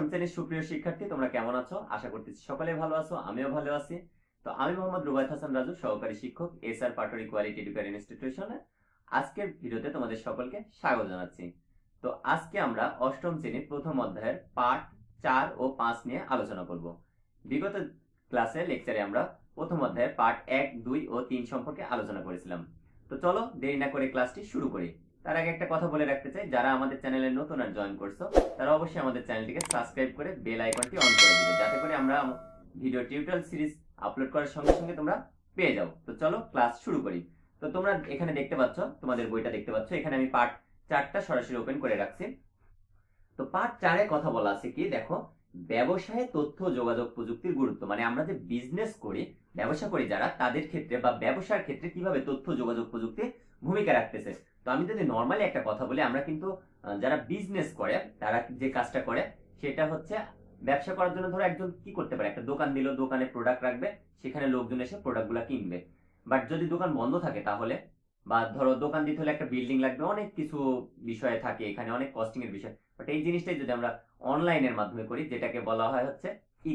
অষ্টম শ্রেণীর সুপ্রিয় শিক্ষার্থী, তোমরা কেমন আছো? আশা করতেছি সকলে ভালো আছো, আমিও ভালো আছি। তো আমি মোহাম্মদ রুবায়েত হাসান রাজু, সহকারী শিক্ষক এসআর পাটোয়ারি কোয়ালিটি এডুকেশন ইনস্টিটিউশনে। আজকের ভিডিওতে তোমাদের সকলকে স্বাগত জানাচ্ছি। তো আজকে আমরা অষ্টম শ্রেণীর প্রথম অধ্যায়ের পাঠ 4 ও 5 নিয়ে আলোচনা করব। বিগত ক্লাসে লেকচারে আমরা প্রথম অধ্যায়ের পাঠ 1, 2 ও 3 সম্পর্কে আলোচনা করেছিলাম। তো চলো দেরি না করে ক্লাসটি শুরু করি। তার আগে একটা কথা বলে রাখতে চাই, যারা আমাদের চ্যানেলে নতুন আর জয়েন করছো তারা অবশ্যই আমাদের চ্যানেলটিকে সাবস্ক্রাইব করে বেল আইকনটি অন করে দিবে, যাতে করে আমরা ভিডিও টিউটোরিয়াল সিরিজ আপলোড করার সঙ্গে সঙ্গে তোমরা পেয়ে যাও। তো চলো ক্লাস শুরু করি। তো তোমরা এখানে দেখতে পাচ্ছ, তোমাদের বইটা দেখতে পাচ্ছ, এখানে আমি পার্ট 4টা সরাসরি ওপেন করে রাখছি। তো পার্ট 4-এ কথা বলা আছে কি দেখো, ব্যবসায়ে তথ্য যোগাযোগ প্রযুক্তির গুরুত্ব। মানে আমরা যে বিজনেস করি, ব্যবসা করি যারা, তাদের ক্ষেত্রে বা ব্যবসার ক্ষেত্রে কিভাবে তথ্য যোগাযোগ প্রযুক্তি ভূমিকা রাখতেছে। তো আমি যদি নর্মালি একটা কথা বলি, আমরা কিন্তু যারা বিজনেস করে তারা যে কাজটা করে সেটা হচ্ছে, ব্যবসা করার জন্য ধরো একজন কি করতে পারে, একটা দোকান দিল, দোকানে প্রোডাক্ট রাখবে, সেখানে লোকজন এসে প্রোডাক্টগুলো কিনবে। বাট যদি দোকান বন্ধ থাকে তাহলে, বা ধরো দোকান দিতে হলে একটা বিল্ডিং লাগবে, অনেক কিছু বিষয় থাকে এখানে, অনেক কস্টিং এর বিষয়। বাট এই জিনিসটাই যদি আমরা অনলাইনের মাধ্যমে করি, যেটাকে বলা হয় হচ্ছে ই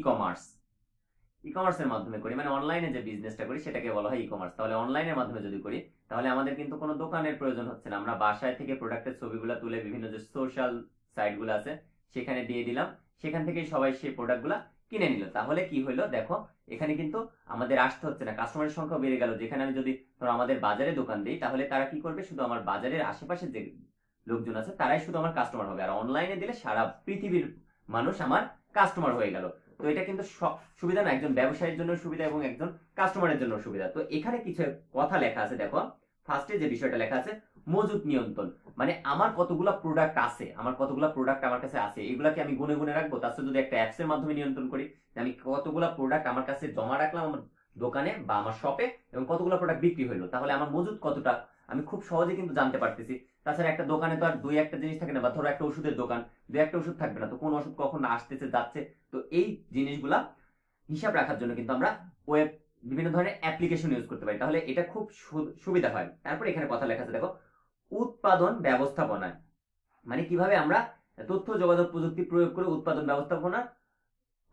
কমার্সের মাধ্যমে করি, মানে অনলাইনে যে বিজনেসটা করি সেটাকে বলা হয় ই কমার্স। তাহলে অনলাইনের মাধ্যমে যদি করি তাহলে আমাদের কিন্তু কোনো দোকানের প্রয়োজন হচ্ছে না। আমরা বাসায় থেকে প্রোডাক্টের ছবিগুলো তুলে বিভিন্ন যে সোশ্যাল সাইটগুলো আছে সেখানে দিয়ে দিলাম, সেখান থেকেই সবাই সেই প্রোডাক্টগুলা কিনে নিল। তাহলে কি হইলো দেখো, এখানে কিন্তু আমাদের আসতে হচ্ছে না, কাস্টমারের সংখ্যা বেড়ে গেল। যেখানে আমি যদি ধরো আমাদের বাজারে দোকান দিই, তাহলে তারা কি করবে, শুধু আমার বাজারের আশেপাশে যে লোকজন আছে তারাই শুধু আমার কাস্টমার হবে। আর অনলাইনে দিলে সারা পৃথিবীর মানুষ আমার কাস্টমার হয়ে গেল। তো এটা কিন্তু সুবিধা না, একজন ব্যবসায়ীর জন্য সুবিধা এবং একজন কাস্টমারের জন্য সুবিধা। তো এখানে কিছু কথা লেখা আছে দেখো, ফার্স্টে যে বিষয়টা লেখা আছে, মজুত নিয়ন্ত্রণ। মানে আমার কতগুলা প্রোডাক্ট আছে, আমার কাছে আছে, এগুলাকে আমি গুনে গুনে রাখবো। তার সাথে যদি একটা অ্যাপস এর মাধ্যমে নিয়ন্ত্রণ করি, আমি কতগুলা প্রোডাক্ট আমার কাছে জমা রাখলাম আমার দোকানে বা আমার শপে, এবং কতগুলা প্রোডাক্ট বিক্রি হইলো, তাহলে আমার মজুত কতটা আমি খুব সহজে কিন্তু জানতে পারতেছি। তাছাড়া একটা দোকানে তো আর দুই একটা জিনিস থাকে না, বা ধরো একটা ওষুধের দোকান, দুই একটা ওষুধ থাকবে না, তো কোন ওষুধ কখন আসতেছে যাচ্ছে, তো এই জিনিসগুলা হিসাব রাখার জন্য কিন্তু আমরা ওয়েব বিভিন্ন ধরনের অ্যাপ্লিকেশন ইউজ করতে পারি। তাহলে এটা খুব সুবিধা হয়। তারপর এখানে কথা লেখা আছে দেখো, উৎপাদন ব্যবস্থাপনায়, মানে কিভাবে আমরা তথ্য যোগাযোগ প্রযুক্তি প্রয়োগ করে উৎপাদন ব্যবস্থাপনা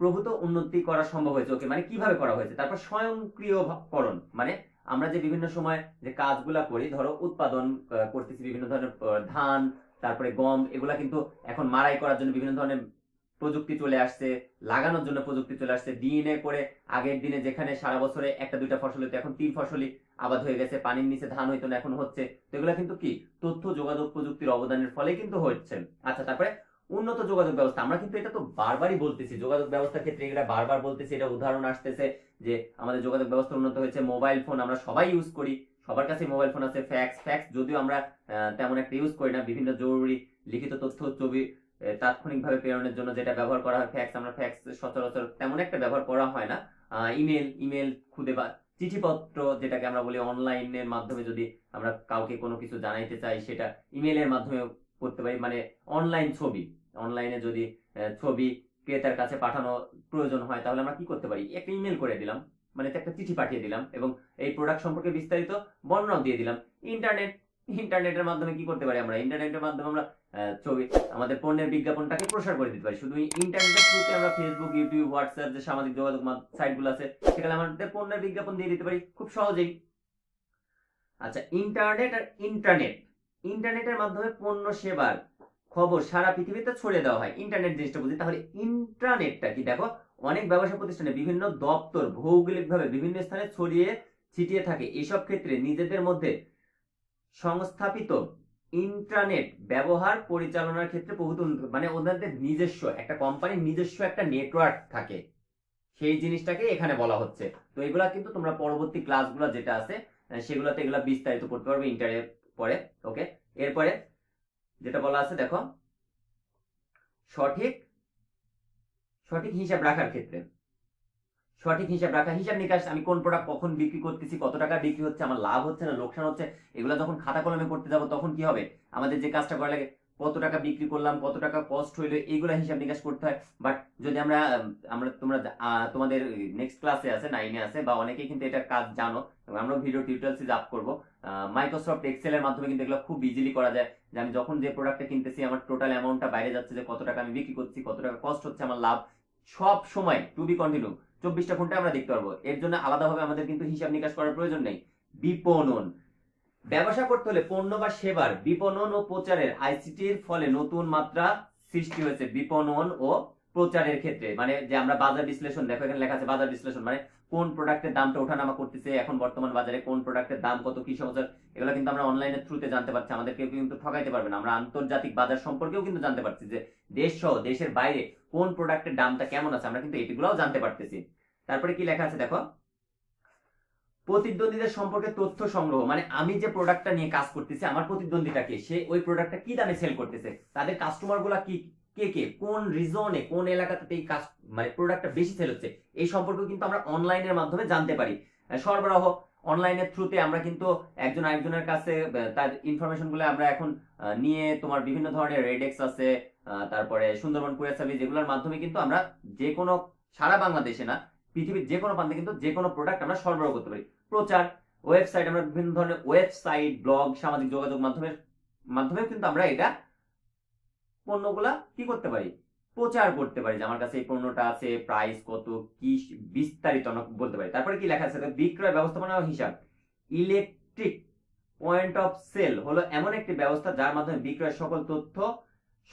প্রভূত উন্নতি করা সম্ভব হয়েছে। ওকে, মানে কিভাবে করা হয়েছে। তারপর স্বয়ংক্রিয়করণ, মানে আমরা যে বিভিন্ন সময় যে কাজগুলা করি, ধরো উৎপাদন করতেছি বিভিন্ন ধরনের ধান, তারপরে গম, এগুলা কিন্তু এখন মাড়াই করার জন্য বিভিন্ন ধরনের প্রযুক্তি চলে আসছে, লাগানোর জন্য প্রযুক্তি চলে আসছে। ডিএনএ করে আগের দিনে যেখানে সারা বছরে একটা দুইটা ফসল হতো, এখন 3 ফসলি আবাদ হয়ে গেছে, পানির নিচে ধান হইতো না, এখন হচ্ছে। তো এগুলা কিন্তু কি তথ্য যোগাযোগ প্রযুক্তির অবদানের ফলে কিন্তু হচ্ছে। আচ্ছা, তারপরে উন্নত যোগাযোগ ব্যবস্থা, আমরা কিন্তু এটা তো বারবারই বলতেছি, যোগাযোগ ব্যবস্থার ক্ষেত্রে এটা বারবার বলতেছি, এটা উদাহরণ আসতেছে যে আমাদের যোগাযোগ ব্যবস্থা উন্নত হয়েছে। মোবাইল ফোন আমরা সবাই ইউজ করি, সবার কাছে মোবাইল ফোন আছে। ফ্যাক্স যদিও আমরা তেমন একটা ইউজ করি না, বিভিন্ন জরুরি লিখিত তথ্য ছবি তাৎক্ষণিকভাবে প্রেরণের জন্য যেটা ব্যবহার করা হয় ফ্যাক্স, আমরা ফ্যাক্স সচরাচর তেমন একটা ব্যবহার করা হয় না। ইমেল খুদে বা চিঠিপত্র, যেটাকে আমরা বলি, অনলাইনের মাধ্যমে যদি আমরা কাউকে কোনো কিছু জানাইতে চাই সেটা ইমেলের মাধ্যমে করতে পারি। মানে অনলাইনে যদি ছবি ক্রেতার কাছে পাঠানো প্রয়োজন হয়, তাহলে আমরা কি করতে পারি, একটা ইমেল করে দিলাম, মানে একটা চিঠি পাঠিয়ে দিলাম, এবং এই প্রোডাক্ট সম্পর্কে বিস্তারিত বর্ণনাও দিয়ে দিলাম। ইন্টারনেটের মাধ্যমে কি করতে পারি, আমরা ইন্টারনেটের মাধ্যমে আমরা ছবি, আমাদের পণ্যের বিজ্ঞাপনটাকে প্রসার করে দিতে পারি। শুধু ইন্টারনেটের থ্রুতে আমরা ফেসবুক, ইউটিউব, হোয়াটসঅ্যাপ যে সামাজিক যোগাযোগ সাইটগুলো আছে, সেখানে আমাদের পণ্যের বিজ্ঞাপন দিয়ে দিতে পারি খুব সহজেই। আচ্ছা, ইন্টারনেটের মাধ্যমে পণ্য সেবার খবর সারা পৃথিবীতে ছড়িয়ে দেওয়া হয়। ইন্টারনেট জিনিসটা বুঝি। তাহলে ইন্ট্রানেটটা কি দেখো, অনেক ব্যবসা প্রতিষ্ঠানে বিভিন্ন দপ্তর ভৌগোলিকভাবে বিভিন্ন স্থানে ছড়িয়ে ছিটিয়ে থাকে। এসব ক্ষেত্রে নিজেদের মধ্যে সংস্থাপিত ইন্ট্রানেট ব্যবহার পরিচালনার ক্ষেত্রে বহুত উন্নত, মানে ওদের নিজস্ব একটা কোম্পানির নিজস্ব একটা নেটওয়ার্ক থাকে, সেই জিনিসটাকে এখানে বলা হচ্ছে। তো এগুলা কিন্তু তোমরা পরবর্তী ক্লাসগুলো যেটা আছে সেগুলোতে এগুলা বিস্তারিত পড়তে পারবে ইন্টারের পরে। ওকে, এরপরে যেটা বলা আছে দেখো, সঠিক হিসাব রাখার ক্ষেত্রে, হিসাব নিকাশ, আমি কোন প্রোডাক্ট কখন বিক্রি করতেছি, কত টাকা বিক্রি হচ্ছে, আমার লাভ হচ্ছে না লোকসান হচ্ছে, এগুলো যখন খাতা কলমে করতে যাব তখন কি হবে, আমাদের যে কাজটা করা লাগে, কত টাকা বিক্রি করলাম, কত টাকা কস্ট হইলো, এইগুলা হিসাব নিকাশ করতে হয়। বাট যদি আমরা আমরা তোমরা তোমাদের নেক্সট ক্লাসে আছে, 9 এ আছে, বা অনেকেই কিন্তু এটার কাজ জানো, আমরা ভিডিও টিউটোরিয়ালস আপ করব। মাইক্রোসফট এক্সেল এর মাধ্যমে কিন্তু এগুলো খুব ইজিলি করা যায়, যে আমি যখন যে প্রোডাক্টটা কিনতেছি আমার টোটাল অ্যামাউন্টটা বাইরে যাচ্ছে, যে কত টাকা আমি বিক্রি করছি, কত টাকা কস্ট হচ্ছে, আমার লাভ, সব সময় টু বি কন্টিনিউ 24টা ঘন্টা আমরা দেখতে পারবো। এর জন্য আলাদাভাবে আমাদের কিন্তু হিসাব নিকাশ করার প্রয়োজন নেই। বিপণন, ব্যবসা করতে হলে পণ্য বা সেবার বিপণন ও প্রচারের আইসিটির ফলে নতুন মাত্রা সৃষ্টি হয়েছে। বিপণন ও প্রচারের ক্ষেত্রে মানে যে আমরা বাজার বিশ্লেষণ, দেখো এখানে লেখা আছে বাজার বিশ্লেষণ, মানে কোন প্রোডাক্টের দামটা ওঠানামা করতেছে, এখন বর্তমান বাজারে কোন প্রোডাক্টের দাম কত, কি সমস্যা, এগুলো কিন্তু আমরা অনলাইনের থ্রুতে জানতে পারছি। আমাদের কেউ কিন্তু ঠকাইতে পারবে না। আমরা আন্তর্জাতিক বাজার সম্পর্কেও কিন্তু জানতে পারছি, যে দেশ সহ দেশের বাইরে কোন প্রোডাক্টের দামটা কেমন আছে, আমরা কিন্তু এগুলোও জানতে পারতেছি। তারপরে কি লেখা আছে দেখো, প্রতিদ্বন্দ্বীদের সম্পর্কে তথ্য সংগ্রহ, মানে আমি যে প্রোডাক্টটা নিয়ে কাজ করতেছি, আমার প্রতিদ্বন্দ্বীটা কে, সে ওই প্রোডাক্টটা কি দামে সেল করতেছে, তাদের কাস্টমার গুলা কি, কে কে, কোন রিজনে, কোন এলাকাতে এই মানে প্রোডাক্টটা বেশি সেল হচ্ছে, এই সম্পর্কে কিন্তু আমরা অনলাইনের মাধ্যমে জানতে পারি। সরবরাহ, অনলাইনের থ্রুতে আমরা কিন্তু একজন আরেকজনের কাছে তার ইনফরমেশন গুলো আমরা এখন নিয়ে, তোমার বিভিন্ন ধরনের রেডেক্স আছে, তারপরে সুন্দরবন কুরিয়ার সার্ভিস, যেগুলোর মাধ্যমে কিন্তু আমরা যে কোনো, সারা বাংলাদেশে না, পৃথিবীর যে কোনো প্রান্তে কিন্তু যে কোনো প্রোডাক্ট আমরা সরবরাহ করতে পারি। প্রচার, ওয়েবসাইট, আমরা বিভিন্ন ধরনের ওয়েবসাইট, ব্লগ, সামাজিক যোগাযোগ মাধ্যমে কিন্তু আমরা এটা পণ্যগুলা কি করতে পারি, প্রচার করতে পারি, যে আমার কাছে এই পণ্যটা আছে, প্রাইস কত, কি বিস্তারিত আমরা বলতে পারি। তারপরে কি লেখা আছে, বিক্রয় ব্যবস্থাপনা ও হিসাব। ইলেকট্রিক পয়েন্ট অফ সেল হলো এমন একটি ব্যবস্থা যার মাধ্যমে বিক্রয়ের সকল তথ্য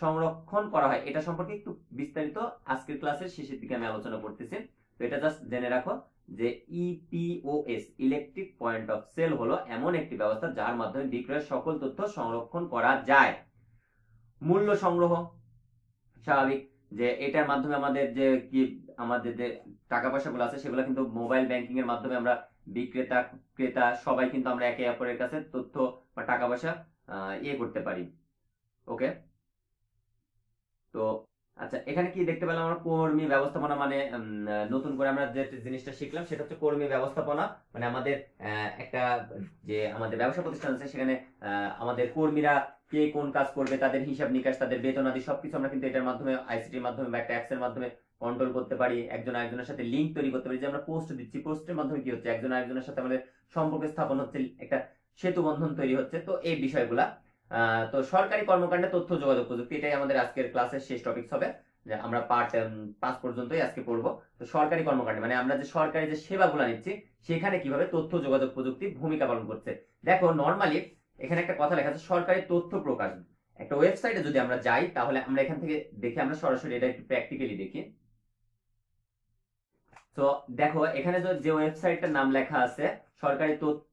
সংরক্ষণ করা হয়। এটা সম্পর্কে একটু বিস্তারিত আজকের ক্লাসের শেষের দিকে আমি আলোচনা করতেছি, তো এটা জাস্ট জেনে রাখো যে EPOS, electric point of sale, হলো এমন একটি ব্যবস্থা যার মাধ্যমে বিক্রয়ের সকল তথ্য সংরক্ষণ করা যায়। মূল্য সংগ্রহ, স্বাভাবিক, যে এটার মাধ্যমে আমাদের যে কি, আমাদের যে টাকা পয়সা গুলো আছে সেগুলো কিন্তু মোবাইল ব্যাংকিং এর মাধ্যমে আমরা বিক্রেতা ক্রেতা সবাই কিন্তু আমরা একে অপরের কাছে তথ্য বা টাকা পয়সা ইয়ে করতে পারি। ওকে, তো আচ্ছা, এখানে কি দেখতে পেলাম আমরা, কর্মী ব্যবস্থাপনা, মানে নতুন করে আমরা যে জিনিসটা শিখলাম সেটা হচ্ছে কর্মী ব্যবস্থাপনা। মানে আমাদের একটা, যে আমাদের ব্যবসা প্রতিষ্ঠান আছে সেখানে আমাদের কর্মীরা কে কোন কাজ করবে, তাদের হিসাব নিকাশ, তাদের বেতন আদি সবকিছু আমরা কিন্তু এটার মাধ্যমে, আইসিটির মাধ্যমে বা একটা অ্যাপসের মাধ্যমে কন্ট্রোল করতে পারি। একজন আরেকজনের সাথে লিঙ্ক তৈরি করতে পারি, যে আমরা পোস্ট দিচ্ছি, পোস্টের মাধ্যমে কি হচ্ছে, একজন আরেকজনের সাথে আমাদের সম্পর্ক স্থাপন হচ্ছে, একটা সেতু বন্ধন তৈরি হচ্ছে। তো এই বিষয়গুলা, তো সরকারি কর্মকাণ্ডে তথ্য যোগাযোগ প্রযুক্তি, এটাই আমাদের আজকের ক্লাসের শেষ টপিকস হবে, যে আমরা পার্ট 5 পর্যন্তই আজকে পড়বো। তো সরকারি কর্মকাণ্ডে মানে আমরা যে সরকারি যে সেবাগুলো নিচ্ছি সেখানে কিভাবে তথ্য যোগাযোগ প্রযুক্তি ভূমিকা পালন করছে। দেখো নরমালি এখানে একটা কথা লেখা আছে, সরকারি তথ্য প্রকাশ। একটা ওয়েবসাইটে যদি আমরা যাই তাহলে আমরা এখান থেকে দেখি, আমরা সরাসরি এটা একটু প্র্যাকটিক্যালি দেখি। তো দেখো এখানে যে ওয়েবসাইটটার নাম লেখা আছে, সরকারি তথ্য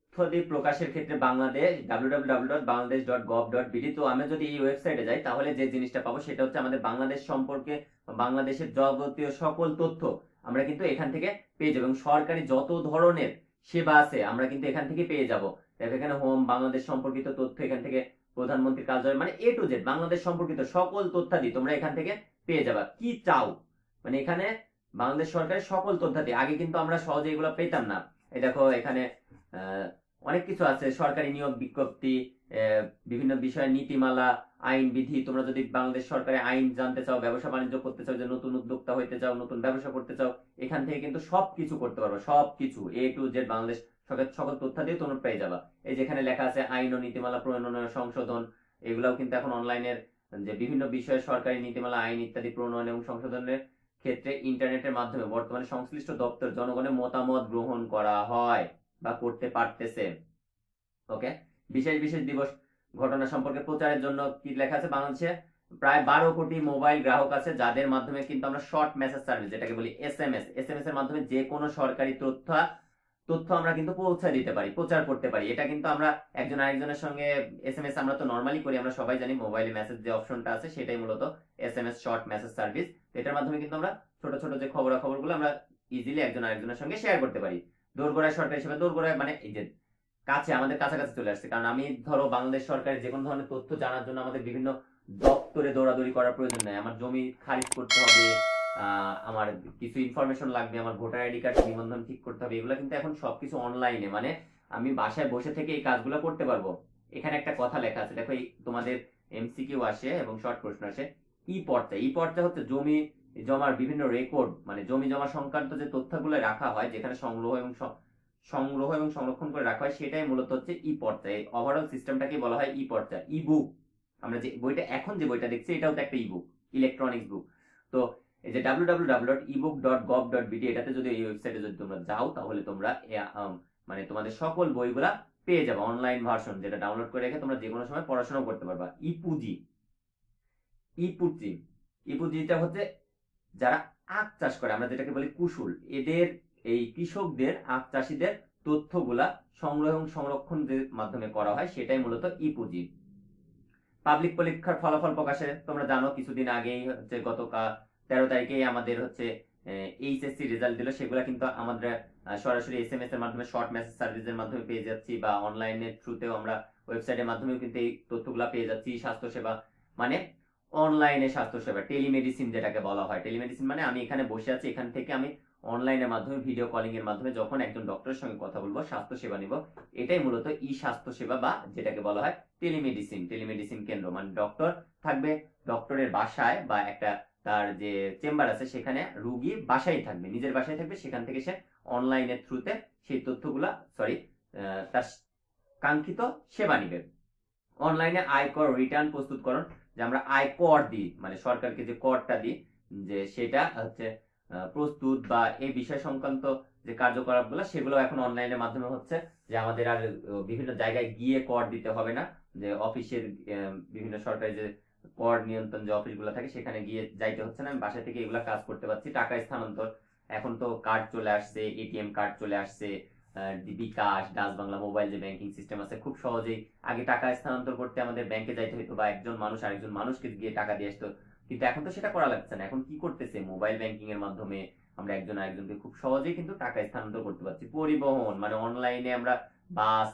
প্রকাশের ক্ষেত্রে বাংলাদেশ, www.bangladesh.gov.bd। তো আমি যদি এই ওয়েবসাইটে যাই তাহলে যে জিনিসটা পাবো সেটা হচ্ছে আমাদের বাংলাদেশ সম্পর্কে, বাংলাদেশের যাবতীয় সকল তথ্য আমরা কিন্তু এখান থেকে পেয়ে যাবো, এবং সরকারি যত ধরনের সেবা আছে আমরা কিন্তু এখান থেকে পেয়ে যাব। দেখো এখানে হোম, বাংলাদেশ সম্পর্কিত তথ্য, এখান থেকে প্রধানমন্ত্রীর কার্যালয়, মানে A to Z বাংলাদেশ সম্পর্কিত সকল তথ্যাদি তোমরা এখান থেকে পেয়ে যাবা। কি চাও, মানে এখানে বাংলাদেশ সরকারের সকল তথ্যাদি, আগে কিন্তু আমরা সহজে এগুলো পেতাম না। এই দেখো এখানে অনেক কিছু আছে, সরকারি নিয়োগ বিজ্ঞপ্তি, বিভিন্ন বিষয়ের নীতিমালা, আইন বিধি। তোমরা যদি বাংলাদেশ সরকারের আইন জানতে চাও, ব্যবসা বাণিজ্য করতে চাও, যে নতুন উদ্যোক্তা হইতে চাও, নতুন ব্যবসা করতে চাও, এখান থেকে কিন্তু সবকিছু করতে পারবে, সবকিছু A to Z বাংলাদেশ সরকারের সকল তথ্য দিয়ে তোমরা পেয়ে যাবা। এই যেখানে লেখা আছে আইন ও নীতিমালা প্রণয়ন সংশোধন, এগুলাও কিন্তু এখন অনলাইনের, যে বিভিন্ন বিষয়ে সরকারি নীতিমালা, আইন ইত্যাদি প্রণয়ন এবং সংশোধনের ক্ষেত্রে ইন্টারনেটের মাধ্যমে বর্তমানে সংশ্লিষ্ট দপ্তর জনগণের মতামত গ্রহণ করা হয় বা করতে পারতেছে। ওকে, বিশেষ বিশেষ দিবস ঘটনা সম্পর্কে প্রচারের জন্য কি লেখা আছে, বাংলাদেশে প্রায় 12 কোটি মোবাইল গ্রাহক আছে, যাদের মাধ্যমে কিন্তু আমরা শর্ট মেসেজ সার্ভিস, যেটাকে বলি এসএমএস এর মাধ্যমে যে কোনো সরকারি তথ্য আমরা কিন্তু পৌঁছে দিতে পারি, প্রচার করতে পারি। এটা কিন্তু আমরা একজন আরেকজনের সঙ্গে এসএমএস আমরা তো নরমালি করি, আমরা সবাই জানি মোবাইলে মেসেজ যে অপশনটা আছে সেটাই মূলত এসএমএস, শর্ট মেসেজ সার্ভিস। এটার মাধ্যমে কিন্তু আমরা ছোট ছোট যে খবরাখবরগুলো আমরা ইজিলি একজন আরেকজনের সঙ্গে শেয়ার করতে পারি। দোরগোড়ায় সরকারি সেবা, দোরগোড়ায় মানে এই যে কাছে, আমাদের কাছাকাছি চলে আসছে। কারণ আমি ধরো বাংলাদেশ সরকারের যে কোনো ধরনের তথ্য জানার জন্য আমাদের বিভিন্ন দপ্তরে দৌড়াদৌড়ি করার প্রয়োজন নেই। আমার জমি খারিজ করতে হবে, আমার কিছু ইনফরমেশন লাগবে, আমার ভোটার আইডি কার্ড নিবন্ধন ঠিক করতে হবে, এগুলো কিন্তু এখন সবকিছু অনলাইনে, মানে আমি বাসায় বসে থেকে এই কাজগুলো করতে পারবো। এখানে একটা কথা লেখা আছে, দেখো এই তোমাদের এমসিকিউ আসে এবং শর্ট প্রশ্ন আসে। ই পর্চা হচ্ছে জমি জমার বিভিন্ন রেকর্ড, মানে জমি জমা সংক্রান্ত যে তথ্যগুলো রাখা হয়, যেখানে সংগ্রহ এবং সংরক্ষণ করে রাখা হয়, সেটাই মূলত হচ্ছে ই পর্চা। এই ওভারঅল সিস্টেমটাকে বলা হয় ই পর্চা। ই বুক, আমরা যে বইটা এখন যে বইটা দেখছি এটাও তো একটা ই বুক, ইলেকট্রনিক্স বুক। তো এই যে www.ebook.gov.bd, এটাতে যদি, এই ওয়েবসাইটে যদি তোমরা যাও, তাহলে তোমরা মানে তোমাদের সকল বইগুলা পেয়ে যাবে অনলাইন ভার্সন, যেটা ডাউনলোড করে রেখে তোমরা যে কোনো সময় পড়াশোনা করতে পারবা। ইপুজি ইপুজিটা হচ্ছে যারা আখ চাষ করে, আমরা যেটাকে বলি কুশুল, এদের, এই কৃষকদের, আখ চাষীদের তথ্যগুলা সংগ্রহ এবং সংরক্ষণের মাধ্যমে করা হয়, সেটাই মূলত ইপুজি। পাবলিক পরীক্ষার ফলাফল প্রকাশে তোমরা জানো, কিছুদিন আগেই হচ্ছে গত 13 তারিখেই আমাদের হচ্ছে এইচএসসি রেজাল্ট দিল। সেগুলো কিন্তু আমাদের সরাসরি এসএমএস এর মাধ্যমে, শর্ট মেসেজ সার্ভিসের মাধ্যমে পেয়ে যাচ্ছি, বা অনলাইনের থ্রুতেও আমরা ওয়েবসাইটের মাধ্যমেও কিন্তু এই তথ্যগুলা পেয়ে যাচ্ছি। স্বাস্থ্যসেবা মানে অনলাইনে স্বাস্থ্যসেবা, টেলিমেডিসিন যেটাকে বলা হয়। টেলিমেডিসিন মানে আমি এখানে বসে আছি, এখান থেকে আমি অনলাইনের মাধ্যমে, ভিডিও কলিং এর মাধ্যমে যখন একজন ডক্টরের সঙ্গে কথা বলবো, স্বাস্থ্যসেবা নিব, এটাই মূলত ই স্বাস্থ্যসেবা, বা যেটাকে বলা হয় টেলিমেডিসিন কেন্দ্র। মানে ডক্টর থাকবে ডক্টরের বাসায়, বা একটা তার যে চেম্বার আছে সেখানে, রুগী বাসায় থাকবে, নিজের বাসায় থাকবে, সেখান থেকে সে অনলাইনের থ্রুতে সেই তথ্যগুলা, তার কাঙ্ক্ষিত সেবা নিবে। অনলাইনে আয়কর রিটার্ন প্রস্তুতকরণ, যে আমরা আয় কর দিই, মানে সরকারকে যে করটা দিই, যে সেটা হচ্ছে প্রস্তুত, বা এই বিষয় সংক্রান্ত যে কার্যকলাপগুলো, সেগুলো এখন অনলাইনের মাধ্যমে হচ্ছে। যে আমাদের আর বিভিন্ন জায়গায় গিয়ে কর দিতে হবে না, যে অফিসের বিভিন্ন সরকারি যে কর নিয়ন্ত্রণ যে অফিসগুলো থাকে, সেখানে গিয়ে যাইতে হচ্ছে না, আমি বাসা থেকে এগুলা কাজ করতে পারছি। টাকা স্থানান্তর, এখন তো কার্ড চলে আসছে, এটিএম কার্ড চলে আসছে, বিকাশ, ডাচ বাংলা, মোবাইল যে ব্যাংকিং সিস্টেম আছে, খুব সহজেই। আগে টাকা স্থানান্তর করতে আমাদের ব্যাংকে যাইতে হতো, বা একজন মানুষ আরেকজন মানুষকে গিয়ে টাকা দিয়ে আসতো, কিন্তু এখন তো সেটা করা লাগছে না। এখন কি করতেছে, মোবাইল ব্যাংকিং এর মাধ্যমে আমরা একজন আরেকজনকে খুব সহজেই কিন্তু টাকা স্থানান্তর করতে পারছি। পরিবহন মানে অনলাইনে আমরা বাস,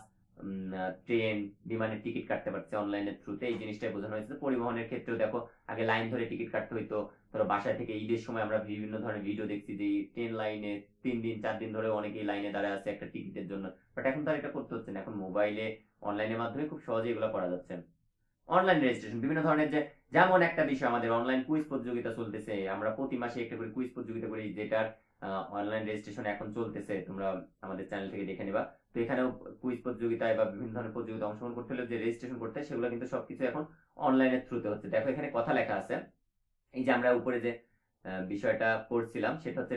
ট্রেন, বিমানের টিকিট কাটতে পারছি অনলাইনের থ্রুতে, এই জিনিসটাই বোঝানো হয়েছে। পরিবহনের ক্ষেত্রেও দেখো, আগে লাইন ধরে টিকিট কাটতে হইতো। ধরো বাসায় থেকে ঈদের সময় আমরা বিভিন্ন ধরনের ভিডিও দেখছি, যে ট্রেন লাইনে 3 দিন 4 দিন ধরে অনেকেই লাইনে দাঁড়ায় আছে একটা টিকিটের জন্য, বাট এখন তো আর এটা করতে হচ্ছে না। এখন মোবাইলে, অনলাইনের মাধ্যমে খুব সহজে এগুলো করা যাচ্ছে। অনলাইন রেজিস্ট্রেশন, বিভিন্ন ধরনের, যেমন একটা বিষয়, আমাদের অনলাইন কুইজ প্রতিযোগিতা চলতেছে, আমরা প্রতি মাসে একটা করে কুইজ প্রতিযোগিতা করি, যেটার অনলাইন রেজিস্ট্রেশন এখন চলতেছে, তোমরা আমাদের চ্যানেল থেকে দেখে নিবা। তো এখানেও কুইজ প্রতিযোগিতায় বা বিভিন্ন ধরনের প্রতিযোগিতা অংশগ্রহণ করতে হলে যে রেজিস্ট্রেশন করতে হয়, সেগুলো কিন্তু সবকিছু এখন অনলাইনের থ্রুতে হচ্ছে। দেখো এখানে কথা লেখা আছে, এই যে আমরা উপরে যে বিষয়টা পড়ছিলাম, সেটা হচ্ছে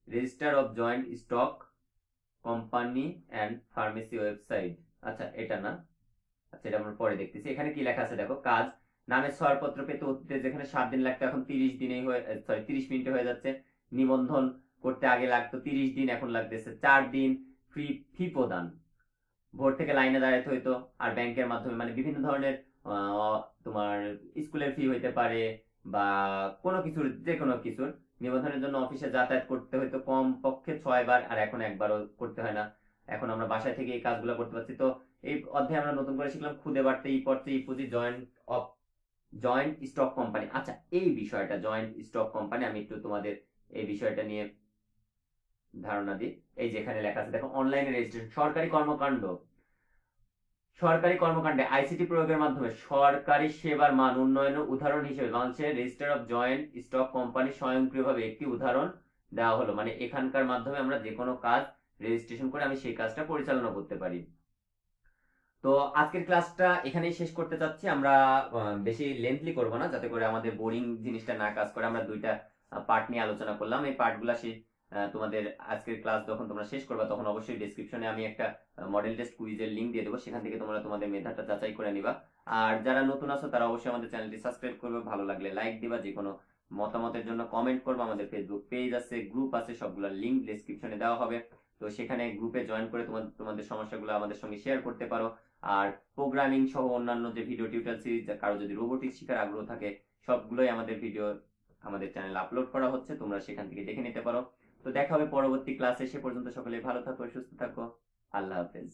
register of joint stock company and pharmacy website. আচ্ছা, এটা না, আচ্ছা এটা আমরা পরে দেখতেছি। এখানে কি লেখা আছে দেখো, কাজ, নামের ছাড়পত্র পেতে অতীতে যেখানে 7 দিন লাগতো, এখন 30 মিনিটে হয়ে যাচ্ছে। নিবন্ধন করতে আগে লাগতো 30 দিন, এখন লাগতেছে 4 দিন। ফি প্রদান, ভোর থেকে লাইনে দাঁড়াতে হইতো। আর ব্যাংকের মাধ্যমে, মানে বিভিন্ন ধরনের তোমার স্কুলের ফি হইতে পারে, বা কোনো কিছুর, যে কোনো কিছুর নিবন্ধনের জন্য অফিসে যাতায়াত করতে হইতো কম পক্ষে 6 বার, আর এখন একবারও করতে হয় না। এখন আমরা বাসায় থেকে এই কাজগুলো করতে পারছি। তো এই অধ্যায়ে আমরা নতুন করে শিখলাম খুদে বাড়তে, ই পড়তে, ই পুঁজি, জয়েন্ট স্টক কোম্পানি। আচ্ছা, এই বিষয়টা জয়েন্ট স্টক কোম্পানি, আমি একটু তোমাদের এই বিষয়টা নিয়ে ধারণা দিই। এই যেখানে লেখা আছে দেখো, অনলাইনে রেজিস্ট্রেশন, সরকারি কর্মকাণ্ডে আইসিটি প্রয়োগের মাধ্যমে সরকারি সেবার মান উন্নয়নের উদাহরণ হিসেবে বাংলাদেশের register of joint stock company স্বয়ংক্রিয়ভাবে একটি উদাহরণ দেওয়া হলো। মানে এখানকার মাধ্যমে আমরা যে কোনো কাজ রেজিস্ট্রেশন করে আমি সেই কাজটা পরিচালনা করতে পারি। তো আজকের ক্লাসটা এখানেই শেষ করতে চাচ্ছি। আমরা বেশি লেন্থলি করব না, যাতে করে আমাদের বোরিং জিনিসটা না কাজ করে। আমরা 2টা পার্ট নিয়ে আলোচনা করলাম। এই পার্টগুলা তোমাদের আজকের ক্লাস যখন তোমরা শেষ করবে, তখন অবশ্যই ডেসক্রিপশনে আমি একটা মডেল টেস্ট কুইজের লিংক দিয়ে দেবো, সেখান থেকে তোমরা তোমাদের মেধাটা যাচাই করে নিবা। আর যারা নতুন আছো, তারা অবশ্যই আমাদের চ্যানেলটি সাবস্ক্রাইব করবে, ভালো লাগলে লাইক দিবা, যে কোনো মতামতের জন্য কমেন্ট করবে। আমাদের ফেসবুক পেজ আছে, গ্রুপ আছে, সবগুলোর লিংক ডেসক্রিপশনে দেওয়া হবে। তো সেখানে গ্রুপে জয়েন করে তোমাদের সমস্যাগুলো আমাদের সঙ্গে শেয়ার করতে পারো। আর প্রোগ্রামিং সহ অন্যান্য যে ভিডিও টিউটোরিয়াল সিরিজ, কারো যদি রোবোটিক্স শেখার আগ্রহ থাকে, সবগুলোই আমাদের ভিডিও আমাদের চ্যানেলে আপলোড করা হচ্ছে, তোমরা সেখান থেকে দেখে নিতে পারো। তো দেখা হবে পরবর্তী ক্লাসে। সে পর্যন্ত সকলে ভালো থাকো, সুস্থ থাকো। আল্লাহ হাফেজ।